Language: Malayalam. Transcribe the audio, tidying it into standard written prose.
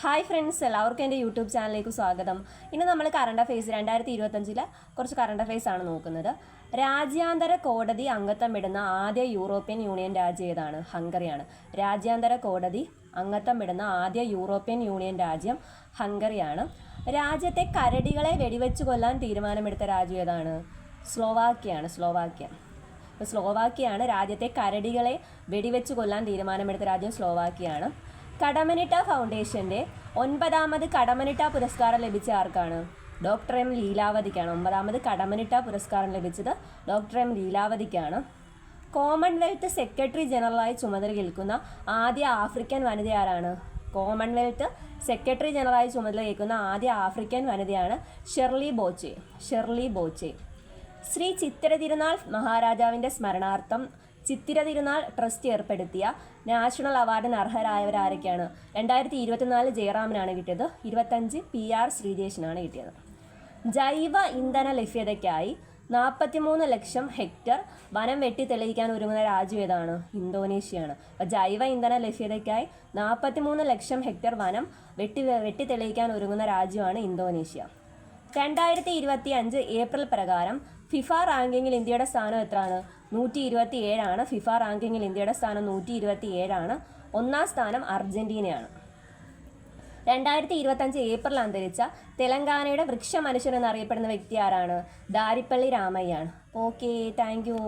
ഹായ് ഫ്രണ്ട്സ്, എല്ലാവർക്കും എൻ്റെ യൂട്യൂബ് ചാനലിലേക്ക് സ്വാഗതം. ഇന്ന് നമ്മൾ കറണ്ട് അഫെയർസ് 2025 കുറച്ച് കറണ്ട് അഫെയർസ് ആണ് നോക്കുന്നത്. രാജ്യാന്തര കോടതി അംഗത്വം ഇടുന്ന ആദ്യ യൂറോപ്യൻ യൂണിയൻ രാജ്യം ഏതാണ്? ഹംഗറിയാണ്. രാജ്യാന്തര കോടതി അംഗത്വം ഇടുന്ന ആദ്യ യൂറോപ്യൻ യൂണിയൻ രാജ്യം ഹംഗറിയാണ്. രാജ്യത്തെ കരടികളെ വെടിവെച്ച് കൊല്ലാൻ തീരുമാനമെടുത്ത രാജ്യം ഏതാണ്? സ്ലോവാക്യയാണ്. രാജ്യത്തെ കരടികളെ വെടിവെച്ച് കൊല്ലാൻ തീരുമാനമെടുത്ത രാജ്യം സ്ലോവാക്യയാണ്. കടമ്മനിട്ട ഫൗണ്ടേഷൻ്റെ 9ാമത് കടമ്മനിട്ട പുരസ്കാരം ലഭിച്ച ആർക്കാണ്? ഡോക്ടർ എം ലീലാവതിക്കാണ്. 9ാമത് കടമ്മനിട്ട പുരസ്കാരം ലഭിച്ചത് ഡോക്ടർ എം ലീലാവതിക്കാണ്. കോമൺവെൽത്ത് സെക്രട്ടറി ജനറലായി ചുമതലയേൽക്കുന്ന ആദ്യ ആഫ്രിക്കൻ വനിത ആരാണ്? കോമൺവെൽത്ത് സെക്രട്ടറി ജനറലായി ചുമതലയേൽക്കുന്ന ആദ്യ ആഫ്രിക്കൻ വനിതയാണ് ഷെർലി ബോച്ചെ. ശ്രീ ചിത്തിര തിരുനാൾ മഹാരാജാവിൻ്റെ സ്മരണാർത്ഥം ചിത്തിര തിരുനാൾ ട്രസ്റ്റ് ഏർപ്പെടുത്തിയ നാഷണൽ അവാർഡിന് അർഹരായവരാരൊക്കെയാണ്? 2024 ജയറാമിനാണ് കിട്ടിയത്. 25 PR ശ്രീജേഷിനാണ് കിട്ടിയത്. ജൈവ ഇന്ധന ലഭ്യതയ്ക്കായി 43 ലക്ഷം ഹെക്ടർ വനം വെട്ടി തെളിയിക്കാൻ ഒരുങ്ങുന്ന രാജ്യം ഏതാണ്? ഇന്തോനേഷ്യയാണ്. അപ്പോൾ ജൈവ ഇന്ധന ലഭ്യതയ്ക്കായി 43 ലക്ഷം ഹെക്ടർ വനം വെട്ടി തെളിയിക്കാൻ ഒരുങ്ങുന്ന രാജ്യമാണ് ഇന്തോനേഷ്യ. 2025 ഏപ്രിൽ പ്രകാരം ഫിഫ റാങ്കിങ്ങിൽ ഇന്ത്യയുടെ സ്ഥാനം എത്രയാണ്? 127ആണ്. ഫിഫ റാങ്കിങ്ങിൽ ഇന്ത്യയുടെ സ്ഥാനം 127ആണ്. 1ാം സ്ഥാനം അർജന്റീനയാണ്. 2025 ഏപ്രിൽ അന്തരിച്ച തെലങ്കാനയുടെ വൃക്ഷ മനുഷ്യൻ എന്നറിയപ്പെടുന്ന വ്യക്തി ആരാണ്? ദാരിപ്പള്ളി രാമയ്യാണ്. Okay, thank U.